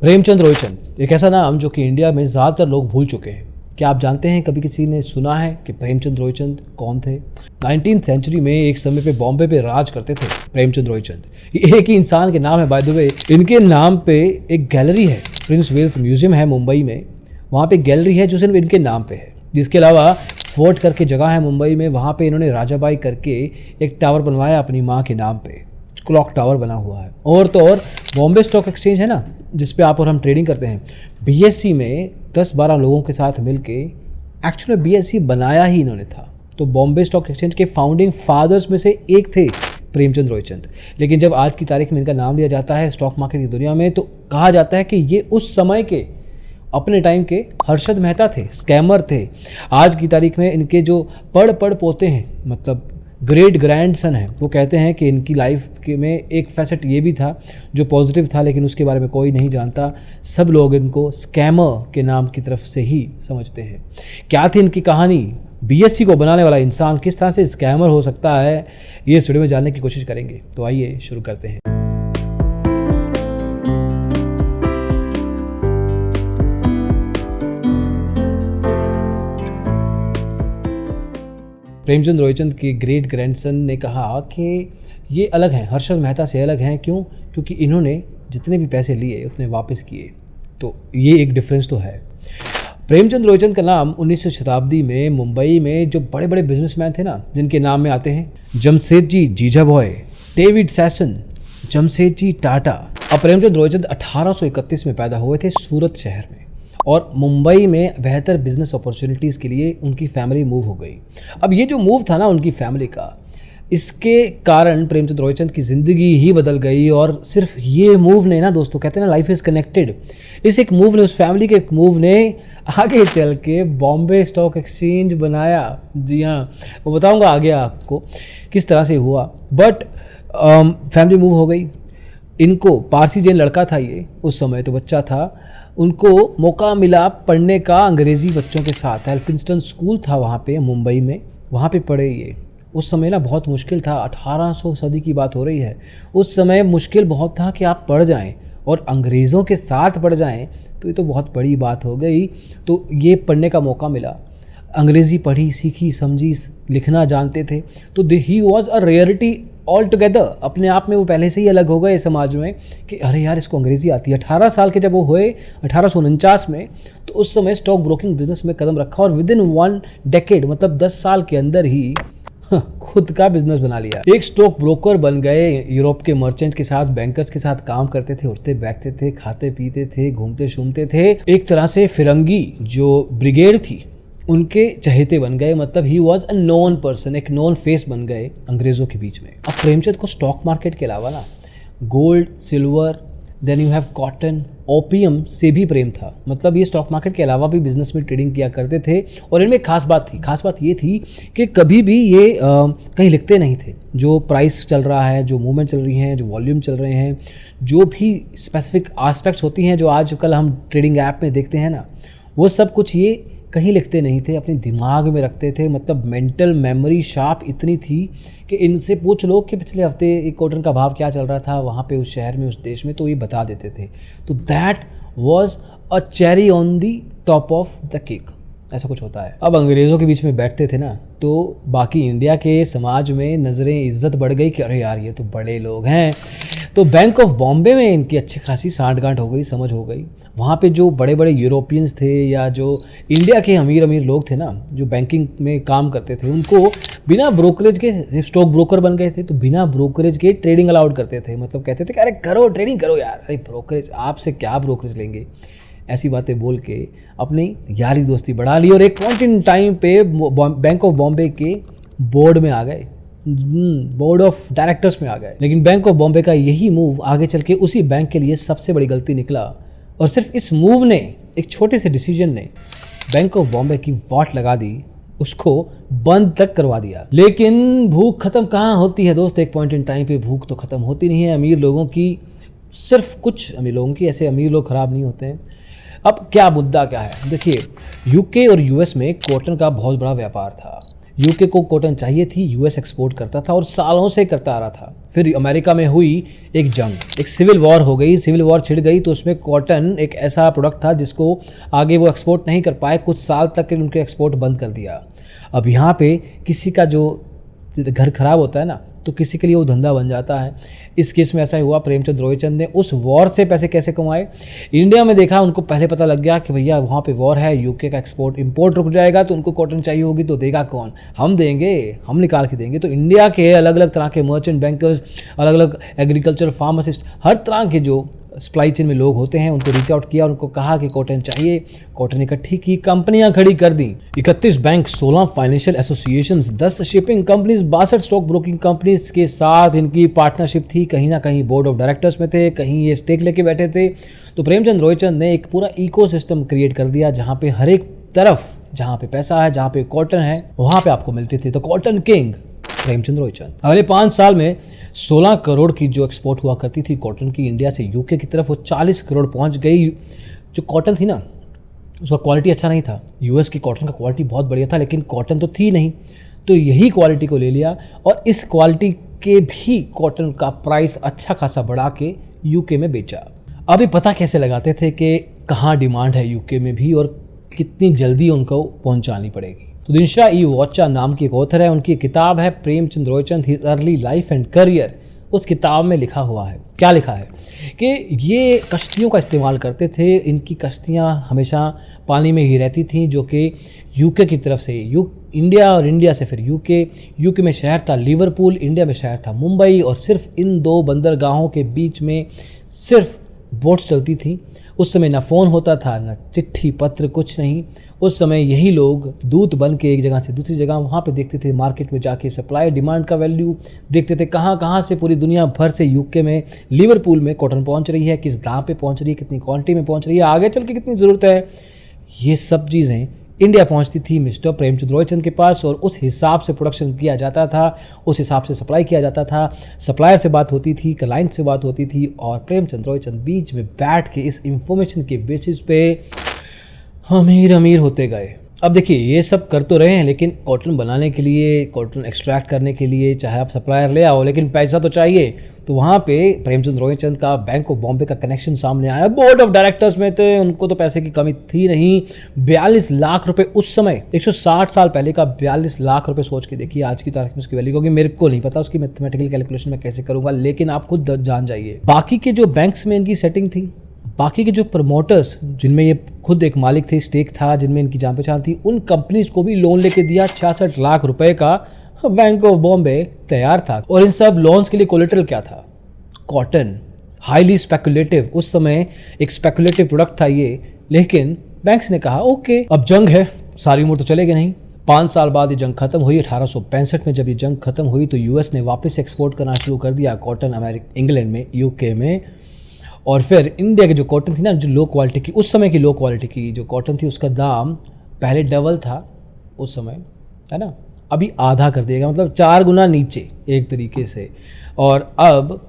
प्रेमचंद रोयचंद एक ऐसा नाम जो कि इंडिया में ज़्यादातर लोग भूल चुके हैं। क्या आप जानते हैं, कभी किसी ने सुना है कि प्रेमचंद रोयचंद कौन थे? 19वीं सेंचुरी में एक समय पे बॉम्बे पे राज करते थे प्रेमचंद रोयचंद। ये एक ही इंसान के नाम है बाय द वे। इनके नाम पे एक गैलरी है, प्रिंस वेल्स म्यूजियम है मुंबई में। वहाँ पे गैलरी है जो सिर्फ इनके नाम पे है। जिसके अलावा फोर्ट करके जगह है मुंबई में, वहाँ पे इन्होंने राजाबाई करके एक टावर बनवाया अपनी माँ के नाम पे, क्लॉक टावर बना हुआ है। और तो और बॉम्बे स्टॉक एक्सचेंज है ना, जिस पे आप और हम ट्रेडिंग करते हैं, बीएससी में 10-12 लोगों के साथ मिलके एक्चुअली बीएससी बनाया ही इन्होंने था। तो बॉम्बे स्टॉक एक्सचेंज के फाउंडिंग फादर्स में से एक थे प्रेमचंद रोयचंद। लेकिन जब आज की तारीख में इनका नाम लिया जाता है स्टॉक मार्केट की दुनिया में, तो कहा जाता है कि ये उस समय के अपने टाइम के हर्षद मेहता थे, स्कैमर थे। आज की तारीख में इनके जो पढ़ पोते हैं, मतलब ग्रेट ग्रैंडसन है, वो कहते हैं कि इनकी लाइफ के में एक फैसेट ये भी था जो पॉजिटिव था, लेकिन उसके बारे में कोई नहीं जानता। सब लोग इनको स्कैमर के नाम की तरफ से ही समझते हैं। क्या थी इनकी कहानी? बीएससी को बनाने वाला इंसान किस तरह से स्कैमर हो सकता है, ये इस वीडियो में जानने की कोशिश करेंगे। तो आइए शुरू करते हैं। प्रेमचंद रोयचंद के ग्रेट ग्रैंडसन ने कहा कि ये अलग हैं, हर्षद मेहता से अलग हैं। क्यों? क्योंकि इन्होंने जितने भी पैसे लिए उतने वापस किए। तो ये एक डिफरेंस तो है। प्रेमचंद रोयचंद का नाम 19वीं शताब्दी में मुंबई में जो बड़े बड़े बिजनेसमैन थे ना, जिनके नाम में आते हैं जमशेदजी जीजाबॉय, डेविड सैसन, जमशेदजी टाटा। अब प्रेमचंद रोयचंद 1831 में पैदा हुए थे सूरत शहर में, और मुंबई में बेहतर बिजनेस अपॉर्चुनिटीज़ के लिए उनकी फैमिली मूव हो गई। अब ये जो मूव था ना उनकी फैमिली का, इसके कारण प्रेमचंद रोयचंद की ज़िंदगी ही बदल गई। और सिर्फ ये मूव ने ना, दोस्तों कहते हैं ना लाइफ इज़ कनेक्टेड, इस एक मूव ने, उस फैमिली के एक मूव ने आगे चल के बॉम्बे स्टॉक एक्सचेंज बनाया। जी हाँ, वो बताऊँगा आगे आपको किस तरह से हुआ। बट फैमिली मूव हो गई। इनको पारसी जैन लड़का था ये, उस समय तो बच्चा था। उनको मौका मिला पढ़ने का अंग्रेज़ी बच्चों के साथ। एल्फिंस्टन स्कूल था वहाँ पे मुंबई में, वहाँ पे पढ़े ये। उस समय ना बहुत मुश्किल था, 1800 सदी की बात हो रही है। उस समय मुश्किल बहुत था कि आप पढ़ जाएं और अंग्रेज़ों के साथ पढ़ जाएं, तो ये तो बहुत बड़ी बात हो गई। तो ये पढ़ने का मौका मिला। अंग्रेज़ी पढ़ी, सीखी, समझी, लिखना जानते थे। तो he was a rarity all together. अपने आप में वो पहले से ही अलग हो गए समाज में कि अरे यार इसको अंग्रेज़ी आती है। 18 साल के जब वो हुए 1849 में, तो उस समय स्टॉक ब्रोकिंग बिजनेस में कदम रखा और विद इन 1 डेकेड, मतलब 10 साल के अंदर ही खुद का बिजनेस बना लिया। एक स्टॉक ब्रोकर बन गए। यूरोप के मर्चेंट के साथ, बैंकर्स के साथ काम करते थे, उठते बैठते थे, खाते पीते थे, घूमते शूमते थे। एक तरह से फिरंगी जो ब्रिगेड थी उनके चहेते बन गए। मतलब he was a known person, एक नोन फेस बन गए अंग्रेज़ों के बीच में। अब प्रेमचंद को स्टॉक मार्केट के अलावा ना gold, silver, then you have cotton, opium से भी प्रेम था। मतलब ये स्टॉक मार्केट के अलावा भी बिजनेस में ट्रेडिंग किया करते थे। और इनमें खास बात थी, खास बात ये थी कि कभी भी ये कहीं लिखते नहीं थे। जो प्राइस चल रहा है, जो मूवमेंट चल रही हैं, जो वॉल्यूम चल रहे हैं, जो भी स्पेसिफिक आस्पेक्ट्स होती हैं जो आजकल हम ट्रेडिंग ऐप में देखते हैं ना, वो सब कुछ ये कहीं लिखते नहीं थे, अपने दिमाग में रखते थे। मतलब मेंटल मेमोरी शार्प इतनी थी कि इनसे पूछ लो कि पिछले हफ्ते एक कॉटन का भाव क्या चल रहा था वहाँ पे, उस शहर में, उस देश में, तो ये बता देते थे। तो that was a cherry on the top of the cake, ऐसा कुछ होता है। अब अंग्रेज़ों के बीच में बैठते थे ना, तो बाकी इंडिया के समाज में नज़रें इज्जत बढ़ गई कि अरे यार ये तो बड़े लोग हैं। तो बैंक ऑफ बॉम्बे में इनकी अच्छी खासी सांठ-गांठ हो गई, समझ हो गई। वहाँ पे जो बड़े बड़े यूरोपियंस थे या जो इंडिया के अमीर अमीर लोग थे ना, जो बैंकिंग में काम करते थे, उनको बिना ब्रोकरेज के स्टॉक ब्रोकर बन गए थे। तो बिना ब्रोकरेज के ट्रेडिंग अलाउड करते थे। मतलब कहते थे कि अरे करो, ट्रेडिंग करो यार, अरे ब्रोकरेज, आपसे क्या ब्रोकरेज लेंगे। ऐसी बातें बोल के अपनी यारी दोस्ती बढ़ा ली और एक पॉइंट इन टाइम पे बैंक ऑफ बॉम्बे के बोर्ड में आ गए, बोर्ड ऑफ डायरेक्टर्स में आ गए। लेकिन बैंक ऑफ बॉम्बे का यही मूव आगे चल के उसी बैंक के लिए सबसे बड़ी गलती निकला। और सिर्फ इस मूव ने, एक छोटे से डिसीजन ने बैंक ऑफ बॉम्बे की वाट लगा दी, उसको बंद तक करवा दिया। लेकिन भूख खत्म कहाँ होती है दोस्त? एक पॉइंट इन टाइम पे भूख तो खत्म होती नहीं है अमीर लोगों की, सिर्फ कुछ अमीर लोगों की। ऐसे अमीर लोग खराब नहीं होते हैं। अब क्या मुद्दा क्या है? देखिए, यूके और यूएस में कॉटन का बहुत बड़ा व्यापार था। यूके को कॉटन चाहिए थी, यूएस एक्सपोर्ट करता था और सालों से करता आ रहा था। फिर अमेरिका में हुई एक जंग, एक सिविल वॉर हो गई, सिविल वॉर छिड़ गई, तो उसमें कॉटन एक ऐसा प्रोडक्ट था जिसको आगे वो एक्सपोर्ट नहीं कर पाए, कुछ साल तक उनके एक्सपोर्ट बंद कर दिया। अब यहाँ पे किसी का जो घर खराब होता है ना, तो किसी के लिए वो धंधा बन जाता है। इस केस में ऐसा ही हुआ। प्रेमचंद रोयचंद ने उस वॉर से पैसे कैसे कमाए, इंडिया में देखा, उनको पहले पता लग गया कि भैया वहाँ पे वॉर है, यूके का एक्सपोर्ट इंपोर्ट रुक जाएगा, तो उनको कॉटन चाहिए होगी, तो देगा कौन, हम देंगे, हम निकाल के देंगे। तो इंडिया के अलग अलग तरह के मर्चेंट बैंकर्स, अलग अलग एग्रीकल्चर फार्मासिस्ट, हर तरह के जो सप्लाई चेन में लोग होते हैं, उनको रीच आउट किया, उनको कहा कि कॉटन चाहिए, कॉटन इकट्ठी की, कंपनियां खड़ी कर दी। 31 bank, 16 financial associations, 10 shipping companies, 62 stock broking companies के साथ इनकी पार्टनरशिप थी। कहीं ना कहीं बोर्ड ऑफ डायरेक्टर्स में थे, कहीं ये स्टेक लेके बैठे थे। तो प्रेमचंद रोयचंद ने एक पूरा इकोसिस्टम क्रिएट कर दिया, जहाँ पे हर एक तरफ, जहाँ पे पैसा है, जहाँ पे कॉटन है, वहाँ पे आपको मिलती थी। तो कॉटन किंग प्रेमचंद रोयचंद। अगले 5 साल में 16 करोड़ की जो एक्सपोर्ट हुआ करती थी कॉटन की इंडिया से यूके की तरफ, वो 40 करोड़ पहुंच गई। जो कॉटन थी ना, उसका क्वालिटी अच्छा नहीं था। यूएस की कॉटन का क्वालिटी बहुत बढ़िया था, लेकिन कॉटन तो थी नहीं, तो यही क्वालिटी को ले लिया और इस क्वालिटी के भी कॉटन का प्राइस अच्छा खासा बढ़ा के यूके में बेचा। अभी पता कैसे लगाते थे कि कहाँ डिमांड है यूके में भी और कितनी जल्दी उनको पहुँचानी पड़ेगी। तो दिनशा ई वॉचा नाम की एक ऑथर है, उनकी किताब है Premchand Roychand, his early life and career. उस किताब में लिखा हुआ है, क्या लिखा है कि ये कश्तियों का इस्तेमाल करते थे। इनकी कश्तियाँ हमेशा पानी में ही रहती थीं, जो कि यूके की तरफ से इंडिया और इंडिया से फिर यूके में शहर था लिवरपूल, इंडिया में शहर था मुंबई, और सिर्फ इन 2 बंदरगाहों के बीच में सिर्फ बोट्स चलती थी। उस समय ना फ़ोन होता था, ना चिट्ठी पत्र, कुछ नहीं। उस समय यही लोग दूत बन के एक जगह से दूसरी जगह वहाँ पे देखते थे, मार्केट में जाके सप्लाई डिमांड का वैल्यू देखते थे, कहाँ कहाँ से पूरी दुनिया भर से यूके में लिवरपूल में कॉटन पहुँच रही है, किस दाम पे पहुँच रही है, कितनी क्वांटिटी में पहुँच रही है, आगे चल के कितनी ज़रूरत है। ये सब चीज़ें इंडिया पहुंचती थी मिस्टर प्रेमचंद रोयचंद के पास, और उस हिसाब से प्रोडक्शन किया जाता था, उस हिसाब से सप्लाई किया जाता था। सप्लायर से बात होती थी, क्लाइंट से बात होती थी, और प्रेमचंद रोयचंद बीच में बैठ के इस इंफॉर्मेशन के बेसिस पे अमीर होते गए। अब देखिए, ये सब कर तो रहे हैं, लेकिन कॉटन बनाने के लिए, कॉटन एक्सट्रैक्ट करने के लिए चाहे आप सप्लायर ले आओ, लेकिन पैसा तो चाहिए। तो वहाँ पे प्रेमचंद रोयचंद का बैंक ऑफ बॉम्बे का कनेक्शन सामने आया। बोर्ड ऑफ डायरेक्टर्स में थे, उनको तो पैसे की कमी थी नहीं। 42 लाख रुपए उस समय, 160 साल पहले का 42 लाख रुपए, सोच के देखिए आज की तारीख में उसकी वैल्यू, क्योंकि मेरे को नहीं पता उसकी मैथमेटिकल कैलकुलेशन में कैसे करूँगा, लेकिन आप खुद जान जाइए। बाकी के जो बैंक्स में इनकी सेटिंग थी, बाकी के जो प्रमोटर्स जिनमें ये खुद एक मालिक थे, स्टेक था, जिनमें इनकी जान पहचान थी, उन कंपनीज को भी लोन लेके दिया। 66 लाख रुपए का बैंक ऑफ बॉम्बे तैयार था। और इन सब लोन्स के लिए कोलेटरल क्या था? कॉटन। हाईली स्पेकुलेटिव, उस समय एक स्पेकुलेटिव प्रोडक्ट था ये, लेकिन बैंक्स ने कहा ओके, अब जंग है, सारी उम्र तो चलेगी नहीं। 5 साल बाद ये जंग खत्म हुई। 1865 में जब ये जंग खत्म हुई तो यूएस ने वापस एक्सपोर्ट करना शुरू कर दिया कॉटन इंग्लैंड में, यूके में। और फिर इंडिया की जो कॉटन थी ना, जो लो क्वालिटी की, उस समय की लो क्वालिटी की जो कॉटन थी, उसका दाम पहले डबल था उस समय, है ना, अभी आधा कर दिएगा, मतलब 4 गुना नीचे एक तरीके से। और अब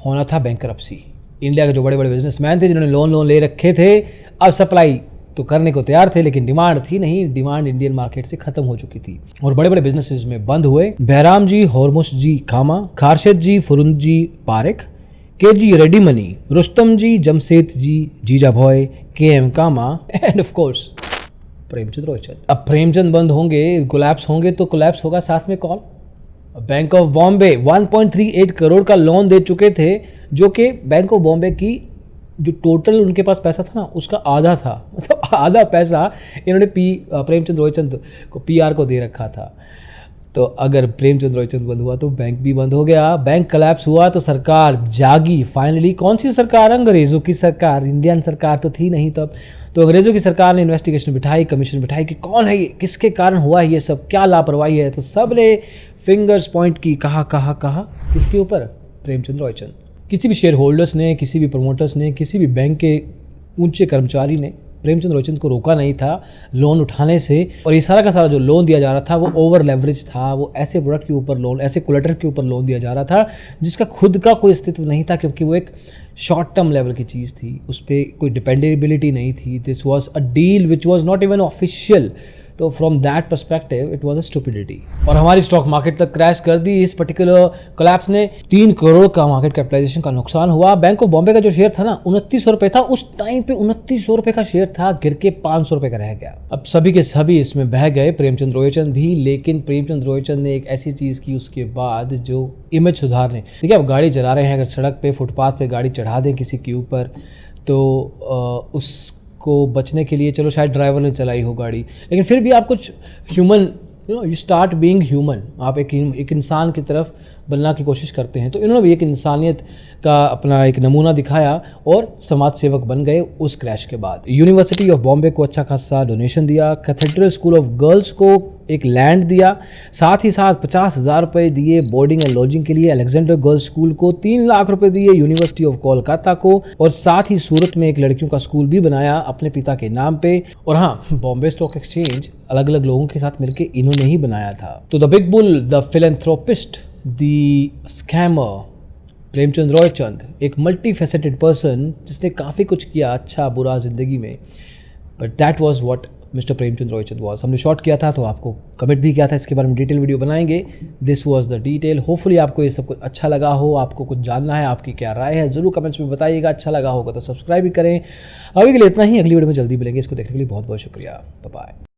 होना था बैंकरप्सी। इंडिया के जो बड़े बड़े बिजनेसमैन थे, जिन्होंने लोन ले रखे थे, अब सप्लाई तो करने को तैयार थे, लेकिन डिमांड थी नहीं। डिमांड इंडियन मार्केट से खत्म हो चुकी थी और बड़े बड़े बिजनेसेस में बंद हुए। बहराम जी होरमुश जी खामा, खारशद जी फुरुंद ji Parekh, K G Readymoney, Rustam ji, Jamshed ji, Jeejeebhoy, K M Cama, and of course Premchand Roychand. अब प्रेमचंद बंद होंगे, कोलैप्स होंगे, तो कोलैप्स होगा साथ में कौन? बैंक ऑफ बॉम्बे 1.38 करोड़ का लोन दे चुके थे, जो कि बैंक ऑफ बॉम्बे की जो टोटल उनके पास पैसा था ना, उसका आधा था। मतलब आधा पैसा इन्होंने प्रेमचंद रोयचंद को, पीआर को दे रखा था। तो अगर प्रेमचंद रोयचंद बंद हुआ तो बैंक भी बंद हो गया। बैंक कोलैप्स हुआ तो सरकार जागी फाइनली। कौन सी सरकार? अंग्रेज़ों की सरकार। इंडियन सरकार तो थी नहीं तब। तो अंग्रेज़ों की सरकार ने इन्वेस्टिगेशन बिठाई, कमीशन बिठाई कि कौन है ये, किसके कारण हुआ ये सब, क्या लापरवाही है। तो सब ने फिंगर्स पॉइंट की, कहा किसके ऊपर? प्रेमचंद रोयचंद। किसी भी शेयर होल्डर्स ने, किसी भी प्रमोटर्स ने, किसी भी बैंक के ऊंचे कर्मचारी ने प्रेमचंद रोयचंद को रोका नहीं था लोन उठाने से। और ये सारा का सारा जो लोन दिया जा रहा था वो ओवर लेवरेज था। वो ऐसे प्रोडक्ट के ऊपर लोन, ऐसे कोलेटरल के ऊपर लोन दिया जा रहा था जिसका खुद का कोई अस्तित्व नहीं था, क्योंकि वो एक शॉर्ट टर्म लेवल की चीज़ थी, उस पर कोई डिपेंडेबिलिटी नहीं थी। This was a deal which was not even official. तो from that perspective it was a stupidity. और हमारी स्टॉक मार्केट तक क्रैश कर दी इस पर्टिकुलर कोलैप्स ने। 3 करोड़ का मार्केट कैपिटलाइजेशन का नुकसान हुआ। बैंक ऑफ बॉम्बे का जो शेयर था ना 2900 रुपये था उस टाइम पे, 2900 रुपये का शेयर था, गिर के 500 रुपये का रह गया। अब सभी के सभी इसमें बह गए, प्रेमचंद रोयचंद भी। लेकिन प्रेमचंद रोयचंद ने एक ऐसी चीज़ की उसके बाद जो इमेज सुधारने, देखिए आप गाड़ी चला रहे हैं, अगर सड़क पे फुटपाथ पे गाड़ी चढ़ा दें किसी के ऊपर तो उसको बचने के लिए, चलो शायद ड्राइवर ने चलाई हो गाड़ी, लेकिन फिर भी आप कुछ human, you start being human, आप एक इंसान की तरफ बनना की कोशिश करते हैं। तो इन्होंने भी एक इंसानियत का अपना एक नमूना दिखाया और समाज सेवक बन गए उस क्रैश के बाद। यूनिवर्सिटी ऑफ बॉम्बे को अच्छा खासा डोनेशन दिया, कैथेड्रल स्कूल ऑफ गर्ल्स को एक लैंड दिया, साथ ही साथ 50,000 रुपये दिए बोर्डिंग एंड लॉजिंग के लिए, अलेक्जेंडर गर्ल्स स्कूल को 3 लाख रुपए दिए, यूनिवर्सिटी ऑफ कोलकाता को, और साथ ही सूरत में एक लड़कियों का स्कूल भी बनाया अपने पिता के नाम पे। और हाँ, बॉम्बे स्टॉक एक्सचेंज अलग अलग लोगों के साथ मिलकर इन्होंने ही बनाया था। तो the big bull, the philanthropist, the scammer Premchand Roychand, एक मल्टी फेसेटेड पर्सन जिसने काफ़ी कुछ किया अच्छा बुरा ज़िंदगी में, but that was what mister Premchand Roychand was. हमने शॉर्ट किया था तो आपको कमेंट भी किया था, इसके बारे में डिटेल वीडियो बनाएंगे। This was the detail. Hopefully आपको ये सब कुछ अच्छा लगा हो, आपको कुछ जानना है, आपकी क्या राय है ज़रूर कमेंट्स में बताइएगा। अच्छा लगा होगा तो सब्सक्राइब भी करें। अभी के लिए इतना ही, अगली वीडियो में जल्दी मिलेंगे। इसको देखने के लिए बहुत बहुत शुक्रिया। Bye bye.